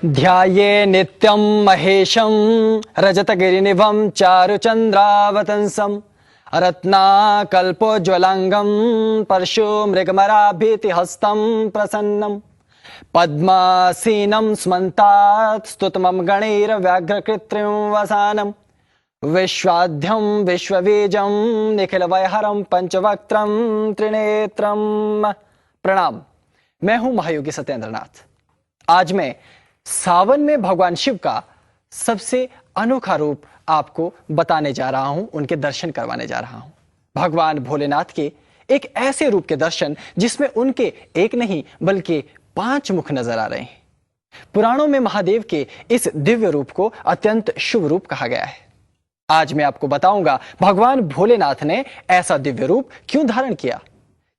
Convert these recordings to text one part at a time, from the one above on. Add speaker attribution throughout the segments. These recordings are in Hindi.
Speaker 1: ध्याये नित्यं महेशं रजतगिरिनिभं चारुचन्द्रावतंसं रत्नाकल्पोज्ज्वलांगं परशुमृगमराभीतिहस्तं प्रसन्नं पद्मासीनं स्मन्तात् स्तुतमं गणैर्व्याघ्रकृत्रिं वसानं विश्वाद्यं विश्वबीजं निखिलवैहरं पंचवक्त्रं त्रिनेत्रं। प्रणाम, मैं हूं महायोगी सत्येंद्रनाथ। आज मैं सावन में भगवान शिव का सबसे अनोखा रूप आपको बताने जा रहा हूं, उनके दर्शन करवाने जा रहा हूं। भगवान भोलेनाथ के एक ऐसे रूप के दर्शन जिसमें उनके एक नहीं बल्कि 5 मुख नजर आ रहे हैं। पुराणों में महादेव के इस दिव्य रूप को अत्यंत शुभ रूप कहा गया है। आज मैं आपको बताऊंगा भगवान भोलेनाथ ने ऐसा दिव्य रूप क्यों धारण किया,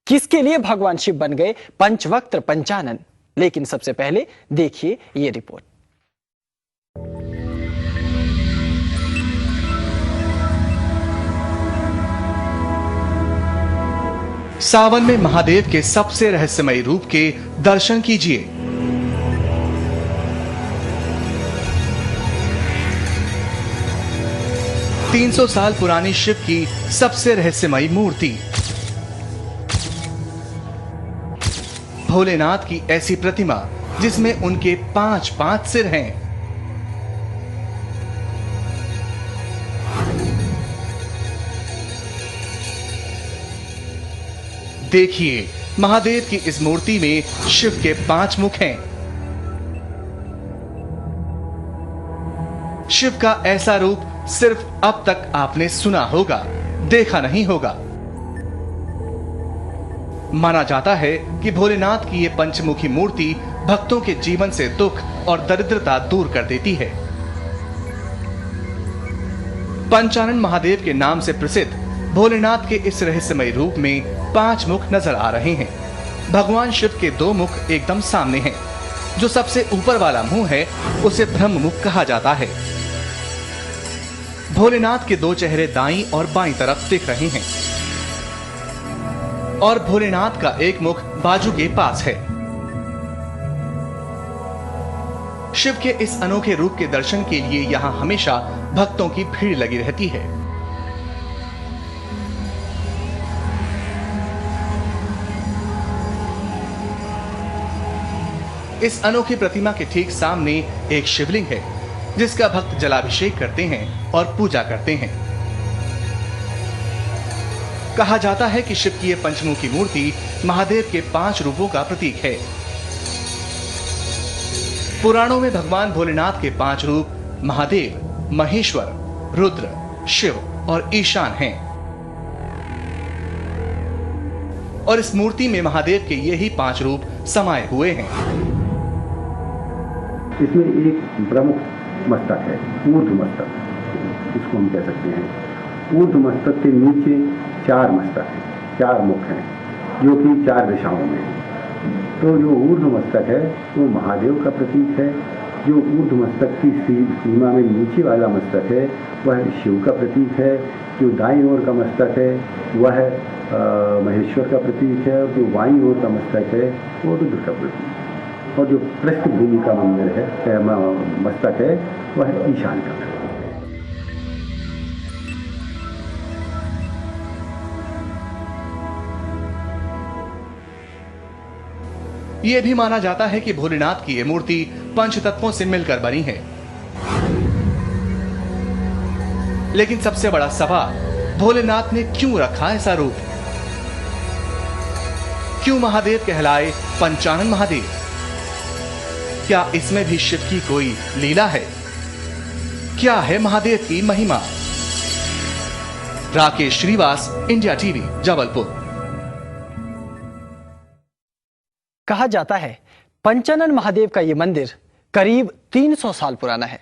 Speaker 1: किसके लिए भगवान शिव बन गए पंचवक्त्र पंचानन। लेकिन सबसे पहले देखिए ये रिपोर्ट।
Speaker 2: सावन में महादेव के सबसे रहस्यमयी रूप के दर्शन कीजिए। तीन 300 साल पुरानी शिव की सबसे रहस्यमयी मूर्ति, भोलेनाथ की ऐसी प्रतिमा जिसमें उनके 5 सिर हैं। देखिए, महादेव की इस मूर्ति में शिव के 5 मुख हैं। शिव का ऐसा रूप सिर्फ अब तक आपने सुना होगा, देखा नहीं होगा। माना जाता है कि भोलेनाथ की यह पंचमुखी मूर्ति भक्तों के जीवन से दुख और दरिद्रता दूर कर देती है। पंचानन महादेव के नाम से प्रसिद्ध भोलेनाथ के इस रहस्यमय रूप में 5 मुख नजर आ रहे हैं। भगवान शिव के 2 मुख एकदम सामने हैं। जो सबसे ऊपर वाला मुंह है उसे ब्रह्म मुख कहा जाता है। भोलेनाथ के 2 चेहरे दाईं और बाईं तरफ दिख रहे हैं और भोलेनाथ का एक मुख बाजू के पास है। शिव के इस अनोखे रूप के दर्शन के लिए यहां हमेशा भक्तों की भीड़ लगी रहती है। इस अनोखी प्रतिमा के ठीक सामने एक शिवलिंग है जिसका भक्त जलाभिषेक करते हैं और पूजा करते हैं। कहा जाता है कि शिव की यह पंचमुखी मूर्ति महादेव के 5 रूपों का प्रतीक है। पुराणों में भगवान भोलेनाथ के 5 रूप महादेव, महेश्वर, रुद्र, शिव और ईशान हैं। और इस मूर्ति में महादेव के यही 5 रूप समाये हुए हैं।
Speaker 3: इसमें एक प्रमुख मस्तक है, ऊर्ध्व मस्तक, इसको हम कह सकते हैं। ऊर्ध्व मस्तक के नीचे 4 मस्तक हैं, 4 मुख हैं, जो कि 4 दिशाओं में हैं। तो जो ऊर्ध्व मस्तक है वो महादेव का प्रतीक है। जो ऊर्ध्व मस्तक की सीमा में नीचे वाला मस्तक है वह शिव का प्रतीक है। जो दाईं ओर का मस्तक है वह महेश्वर का प्रतीक है। और जो बाईं ओर का मस्तक है वो रुद्र का प्रतीक है। और जो पृष्ठभूमि का मंदिर है, मस्तक है, वह ईशान का प्रतीक है।
Speaker 2: यह भी माना जाता है कि भोलेनाथ की यह मूर्ति पंचतत्वों से मिलकर बनी है। लेकिन सबसे बड़ा सवाल, भोलेनाथ ने क्यों रखा ऐसा रूप? क्यों महादेव कहलाए पंचानन महादेव? क्या इसमें भी शिव की कोई लीला है? क्या है महादेव की महिमा? Rakesh Shrivas, India TV, Jabalpur.
Speaker 1: कहा जाता है पंचानन महादेव का यह मंदिर करीब 300 साल पुराना है।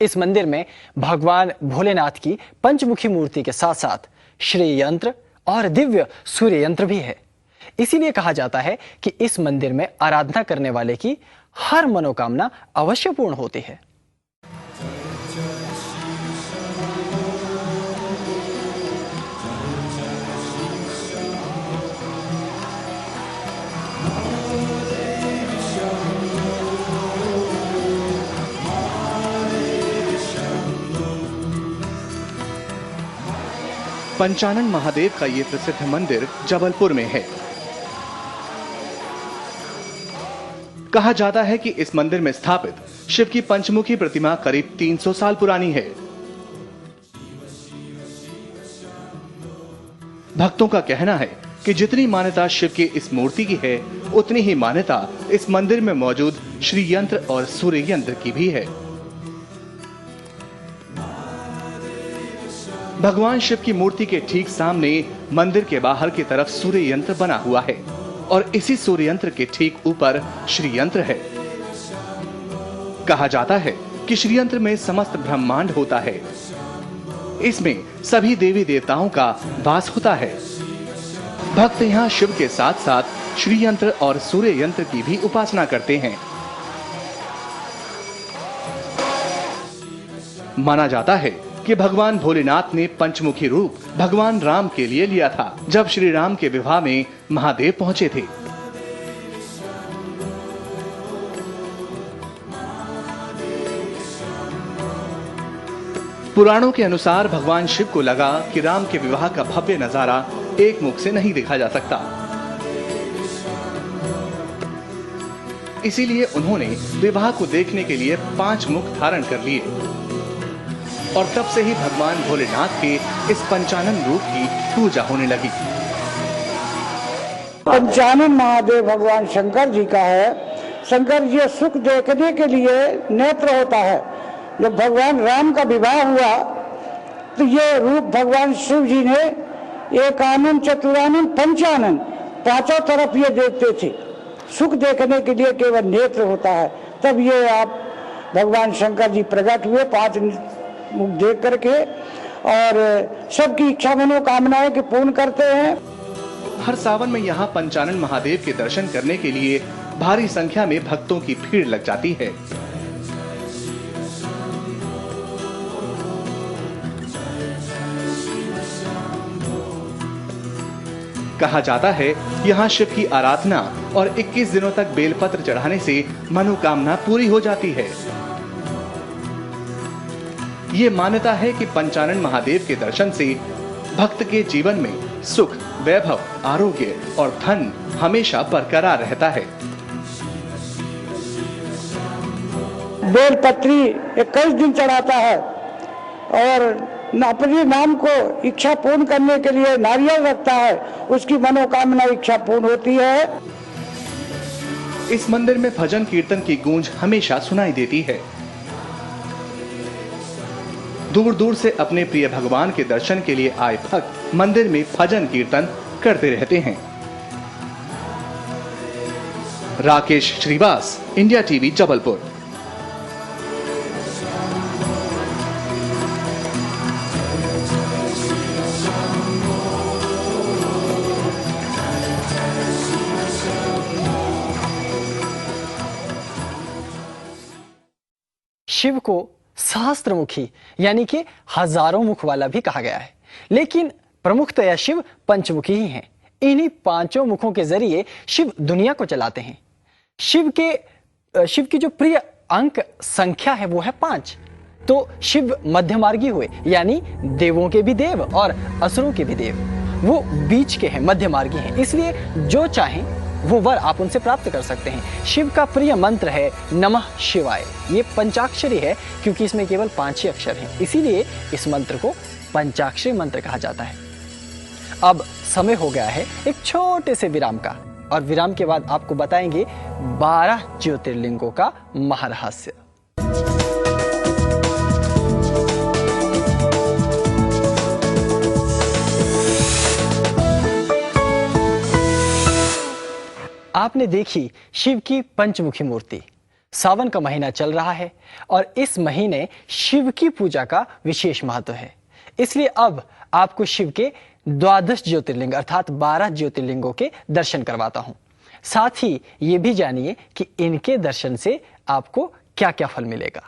Speaker 1: इस मंदिर में भगवान भोलेनाथ की पंचमुखी मूर्ति के साथ साथ श्री यंत्र और दिव्य सूर्य यंत्र भी है। इसीलिए कहा जाता है कि इस मंदिर में आराधना करने वाले की हर मनोकामना अवश्य पूर्ण होती है।
Speaker 2: पंचानन महादेव का ये प्रसिद्ध मंदिर जबलपुर में है। कहा जाता है कि इस मंदिर में स्थापित शिव की पंचमुखी प्रतिमा करीब 300 साल पुरानी है। भक्तों का कहना है कि जितनी मान्यता शिव की इस मूर्ति की है, उतनी ही मान्यता इस मंदिर में मौजूद श्री यंत्र और सूर्य यंत्र की भी है। भगवान शिव की मूर्ति के ठीक सामने मंदिर के बाहर की तरफ सूर्य यंत्र बना हुआ है और इसी सूर्य यंत्र के ठीक ऊपर श्री यंत्र है। कहा जाता है कि श्री यंत्र में समस्त ब्रह्मांड होता है। इसमें सभी देवी देवताओं का वास होता है। भक्त यहाँ शिव के साथ साथ श्री यंत्र और सूर्य यंत्र की भी उपासना करते हैं। माना जाता है कि भगवान भोलेनाथ ने पंचमुखी रूप भगवान राम के लिए लिया था, जब श्री राम के विवाह में महादेव पहुंचे थे। पुराणों के अनुसार भगवान शिव को लगा कि राम के विवाह का भव्य नजारा एक मुख से नहीं देखा जा सकता, इसीलिए उन्होंने विवाह को देखने के लिए 5 मुख धारण कर लिए और तब से ही भगवान भोलेनाथ के इस पंचानन रूप की पूजा होने लगी।
Speaker 4: पंचानन महादेव भगवान शंकर जी का है। शंकर जी सुख देखने के लिए नेत्र होता है। जब भगवान राम का विवाह हुआ तो ये रूप भगवान शिव जी ने एकानन चतुरानन पंचानन 5 तरफ ये देखते थे। सुख देखने के लिए केवल नेत्र होता है। तब ये आप भगवान शंकर जी प्रकट हुए 5 मुख देख करके और सबकी इच्छा मनोकामनाएं की पूर्ण करते हैं।
Speaker 2: हर सावन में यहाँ पंचानन महादेव के दर्शन करने के लिए भारी संख्या में भक्तों की भीड़ लग जाती है। कहा जाता है यहाँ शिव की आराधना और 21 दिनों तक बेलपत्र चढ़ाने से मनोकामना पूरी हो जाती है। ये मान्यता है कि पंचानन महादेव के दर्शन से भक्त के जीवन में सुख, वैभव, आरोग्य और धन हमेशा बरकरार रहता है।
Speaker 4: बेलपत्री 21 दिन चढ़ाता है और अपने नाम को इच्छा पूर्ण करने के लिए नारियल रखता है, उसकी मनोकामना इच्छा पूर्ण होती है।
Speaker 2: इस मंदिर में भजन कीर्तन की गूंज हमेशा सुनाई देती है। दूर दूर से अपने प्रिय भगवान के दर्शन के लिए आए भक्त मंदिर में भजन कीर्तन करते रहते हैं। Rakesh Shrivas, India TV, Jabalpur.
Speaker 1: शिव को सहस्त्रमुखी यानी कि हजारों मुख वाला भी कहा गया है, लेकिन प्रमुखतया शिव पंचमुखी ही हैं। इन्हीं 5 मुखों के जरिए शिव दुनिया को चलाते हैं। शिव की जो प्रिय अंक संख्या है वो है 5। तो शिव मध्यमार्गी हुए, यानी देवों के भी देव और असुरों के भी देव। वो बीच के हैं, मध्यमार्गी हैं, इसलिए जो चाहें वो वर आप उनसे प्राप्त कर सकते हैं। शिव का प्रिय मंत्र है नमः शिवाय। ये पंचाक्षरी है क्योंकि इसमें केवल 5 ही अक्षर हैं, इसीलिए इस मंत्र को पंचाक्षरी मंत्र कहा जाता है। अब समय हो गया है एक छोटे से विराम का, और विराम के बाद आपको बताएंगे 12 ज्योतिर्लिंगों का महारहस्य। आपने देखी शिव की पंचमुखी मूर्ति। सावन का महीना चल रहा है और इस महीने शिव की पूजा का विशेष महत्व है, इसलिए अब आपको शिव के 12 ज्योतिर्लिंग अर्थात 12 ज्योतिर्लिंगों के दर्शन करवाता हूं। साथ ही ये भी जानिए कि इनके दर्शन से आपको क्या क्या फल मिलेगा।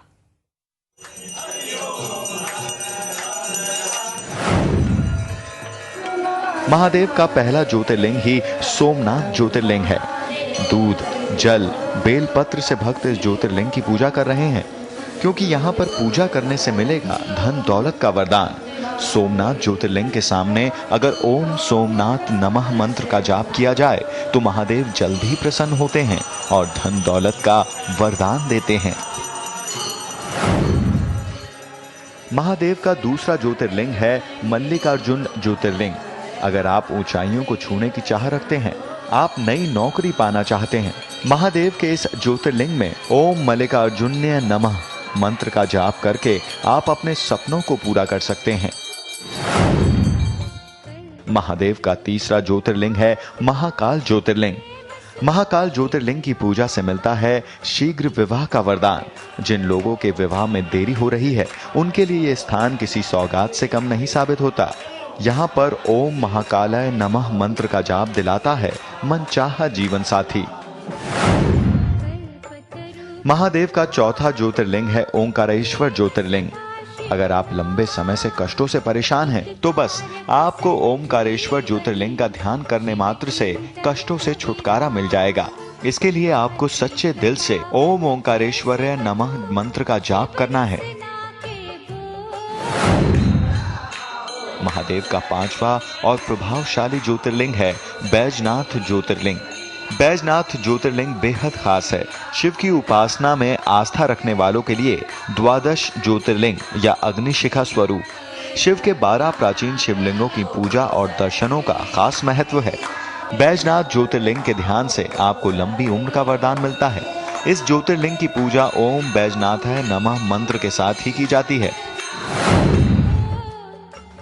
Speaker 5: महादेव का पहला ज्योतिर्लिंग ही सोमनाथ ज्योतिर्लिंग है। दूध, जल, बेलपत्र से भक्त इस ज्योतिर्लिंग की पूजा कर रहे हैं, क्योंकि यहाँ पर पूजा करने से मिलेगा धन दौलत का वरदान। सोमनाथ ज्योतिर्लिंग के सामने अगर ओम सोमनाथ नमः मंत्र का जाप किया जाए तो महादेव जल्द ही प्रसन्न होते हैं और धन दौलत का वरदान देते हैं। महादेव का दूसरा ज्योतिर्लिंग है मल्लिकार्जुन ज्योतिर्लिंग। अगर आप ऊंचाइयों को छूने की चाह रखते हैं, आप नई नौकरी पाना चाहते हैं, महादेव के इस ज्योतिर्लिंग में ओम मल्लिकार्जुन्य नमः मंत्र का जाप करके आप अपने सपनों को पूरा कर सकते हैं। महादेव का तीसरा ज्योतिर्लिंग है महाकाल ज्योतिर्लिंग। महाकाल ज्योतिर्लिंग की पूजा से मिलता है शीघ्र विवाह का वरदान। जिन लोगों के विवाह में देरी हो रही है, उनके लिए यह स्थान किसी सौगात से कम नहीं साबित होता। यहाँ पर ओम महाकालाय नमः मंत्र का जाप दिलाता है मनचाहा जीवन साथी। महादेव का चौथा ज्योतिर्लिंग है ओंकारेश्वर ज्योतिर्लिंग। अगर आप लंबे समय से कष्टों से परेशान हैं, तो बस आपको ओंकारेश्वर ज्योतिर्लिंग का ध्यान करने मात्र से कष्टों से छुटकारा मिल जाएगा। इसके लिए आपको सच्चे दिल से ओम ओंकारेश्वराय नमः मंत्र का जाप करना है। महादेव का पांचवा और प्रभावशाली ज्योतिर्लिंग है बैजनाथ ज्योतिर्लिंग। बैजनाथ ज्योतिर्लिंग बेहद खास है। शिव की उपासना में आस्था रखने वालों के लिए द्वादश ज्योतिर्लिंग या अग्निशिखा स्वरूप शिव के 12 प्राचीन शिवलिंगों की पूजा और दर्शनों का खास महत्व है। बैजनाथ ज्योतिर्लिंग के ध्यान से आपको लंबी उम्र का वरदान मिलता है। इस ज्योतिर्लिंग की पूजा ओम बैजनाथाय नमः मंत्र के साथ ही की जाती है।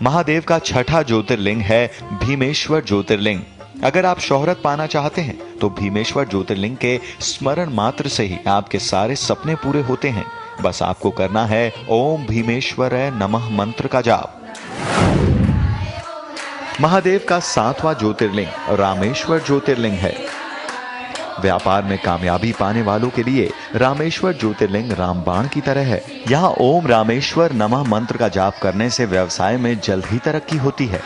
Speaker 5: महादेव का छठा ज्योतिर्लिंग है भीमेश्वर ज्योतिर्लिंग। अगर आप शोहरत पाना चाहते हैं तो भीमेश्वर ज्योतिर्लिंग के स्मरण मात्र से ही आपके सारे सपने पूरे होते हैं। बस आपको करना है ओम भीमेश्वराय नमः मंत्र का जाप। महादेव का सातवां ज्योतिर्लिंग रामेश्वर ज्योतिर्लिंग है। व्यापार में कामयाबी पाने वालों के लिए रामेश्वर ज्योतिर्लिंग रामबाण की तरह है। यहाँ ओम रामेश्वर नमः मंत्र का जाप करने से व्यवसाय में जल्द ही तरक्की होती है।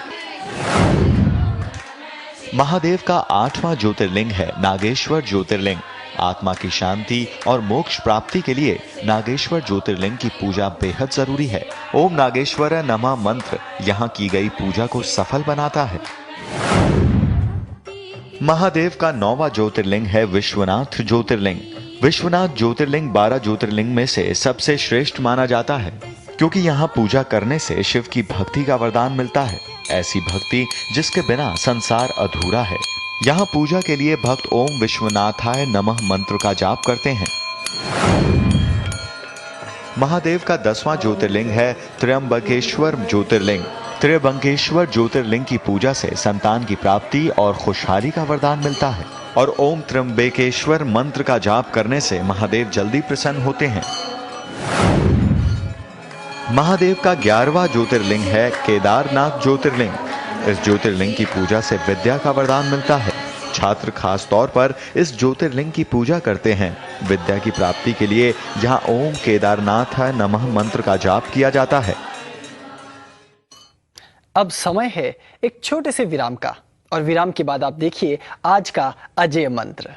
Speaker 5: महादेव का आठवां ज्योतिर्लिंग है नागेश्वर ज्योतिर्लिंग। आत्मा की शांति और मोक्ष प्राप्ति के लिए नागेश्वर ज्योतिर्लिंग की पूजा बेहद जरूरी है। ओम नागेश्वराय नमः मंत्र यहाँ की गई पूजा को सफल बनाता है। महादेव का 9वां ज्योतिर्लिंग है विश्वनाथ ज्योतिर्लिंग। विश्वनाथ ज्योतिर्लिंग 12 ज्योतिर्लिंग में से सबसे श्रेष्ठ माना जाता है, क्योंकि यहाँ पूजा करने से शिव की भक्ति का वरदान मिलता है। ऐसी भक्ति जिसके बिना संसार अधूरा है। यहाँ पूजा के लिए भक्त ओम विश्वनाथाय नमः मंत्र का जाप करते हैं। महादेव का 10वां ज्योतिर्लिंग है त्र्यंबकेश्वर ज्योतिर्लिंग। त्र्यंबकेश्वर ज्योतिर्लिंग की पूजा से संतान की प्राप्ति और खुशहाली का वरदान मिलता है और ओम त्र्यंबकेश्वर मंत्र का जाप करने से महादेव जल्दी प्रसन्न होते हैं। महादेव का 11वां ज्योतिर्लिंग है केदारनाथ ज्योतिर्लिंग। इस ज्योतिर्लिंग की पूजा से विद्या का वरदान मिलता है। छात्र खास तौर पर इस ज्योतिर्लिंग की पूजा करते हैं। विद्या की प्राप्ति के लिए यहाँ ओम केदारनाथाय नमः मंत्र का जाप किया जाता है।
Speaker 1: अब समय है एक छोटे से विराम का, और विराम के बाद आप देखिए आज का अजय मंत्र।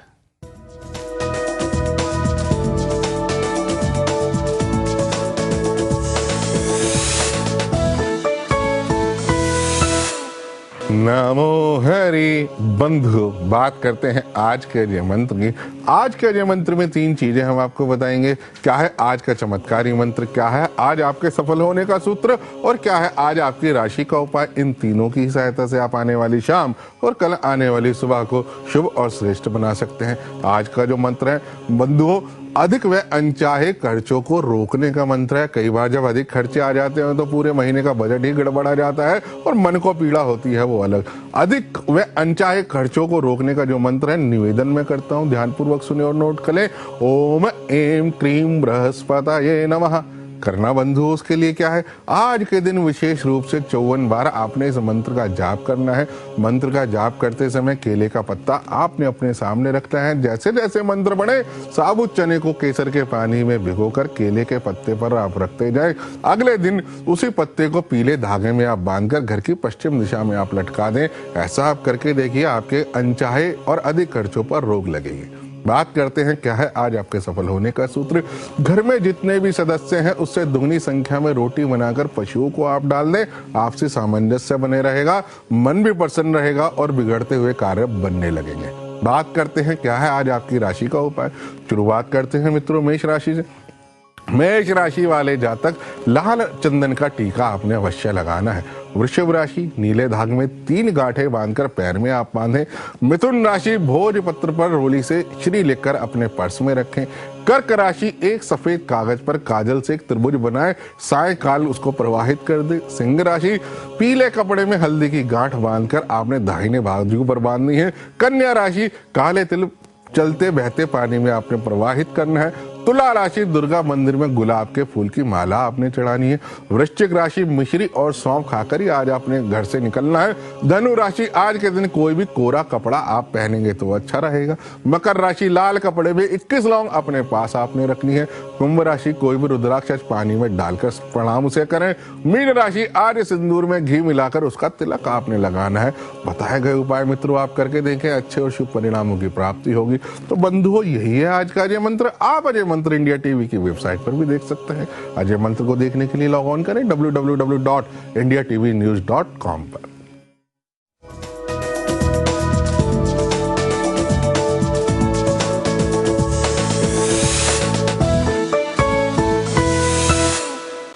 Speaker 6: नमो हरि बंधु। बात करते हैं आज के अजय मंत्र की। आज के अजय मंत्र में 3 चीजें हम आपको बताएंगे। क्या है आज का चमत्कारी मंत्र, क्या है आज आपके सफल होने का सूत्र, और क्या है आज आपकी राशि का उपाय। इन तीनों की सहायता से आप आने वाली शाम और कल आने वाली सुबह को शुभ और श्रेष्ठ बना सकते हैं। आज का जो मंत्र है बंधुओं, अधिक व अनचाहे खर्चों को रोकने का मंत्र है। कई बार जब अधिक खर्चे आ जाते हैं तो पूरे महीने का बजट ही गड़बड़ा जाता है और मन को पीड़ा होती है वो अलग। अधिक व अनचाहे खर्चों को रोकने का जो मंत्र है, निवेदन में करता हूँ, ध्यानपूर्वक सुने और नोट करें। ओम ऐं क्लीं बृहस्पतये नमः। करना बंधु उसके लिए क्या है, आज के दिन विशेष रूप से 54 बार आपने इस मंत्र का जाप करना है। मंत्र का जाप करते समय केले का पत्ता आपने अपने सामने रखना है। जैसे जैसे मंत्र बढ़े, साबुत चने को केसर के पानी में भिगोकर केले के पत्ते पर आप रखते जाए। अगले दिन उसी पत्ते को पीले धागे में आप बांधकर घर की पश्चिम दिशा में आप लटका दें। ऐसा आप करके देखिए, आपके अनचाहे और अधिक खर्चों पर रोक लगेगी। बात करते हैं क्या है आज आपके सफल होने का सूत्र। घर में जितने भी सदस्य हैं उससे दुगनी संख्या में रोटी बनाकर पशुओं को आप डाल दें, आपसी सामंजस्य बने रहेगा, मन भी प्रसन्न रहेगा और बिगड़ते हुए कार्य बनने लगेंगे। बात करते हैं क्या है आज आपकी राशि का उपाय। शुरुआत करते हैं मित्रों मेष राशि से। मेष राशि वाले जातक लाल चंदन का टीका आपने अवश्य लगाना है। वृषभ राशि नीले धागे में 3 गांठें बांधकर पैर में आप बांधें। मिथुन राशि भोजपत्र पर रोली से श्री लिखकर अपने पर्स में रखें। कर्क राशि एक सफेद कागज पर काजल से एक त्रिभुज बनाए, सायंकाल उसको प्रवाहित कर दे। सिंह राशि पीले कपड़े में हल्दी की गांठ बांधकर आपने दाहिने बाजू पर बांधनी है। कन्या राशि काले तिल चलते बहते पानी में आपने प्रवाहित करना है। तुला राशि दुर्गा मंदिर में गुलाब के फूल की माला आपने चढ़ानी है। वृश्चिक राशि मिश्री और सौंफ खाकर ही आज आपने घर से निकलना है। धनु राशि आज के दिन कोई भी कोरा कपड़ा आप पहनेंगे तो अच्छा रहेगा। मकर राशि लाल कपड़े में 21 लौंग अपने पास आपने रखनी है। कुंभ राशि कोई भी रुद्राक्ष पानी में डालकर प्रणाम उसे करें। मीन राशि आज सिंदूर में घी मिलाकर उसका तिलक आपने लगाना है। बताए गए उपाय मित्रों आप करके देखें, अच्छे और शुभ परिणामों की प्राप्ति होगी। तो बंधुओं यही है आज का अजय मंत्र। आप अजय मंत्र इंडिया टीवी की वेबसाइट पर भी देख सकते हैं। अजय मंत्र को देखने के लिए लॉग ऑन करें www.indiatv news.com पर।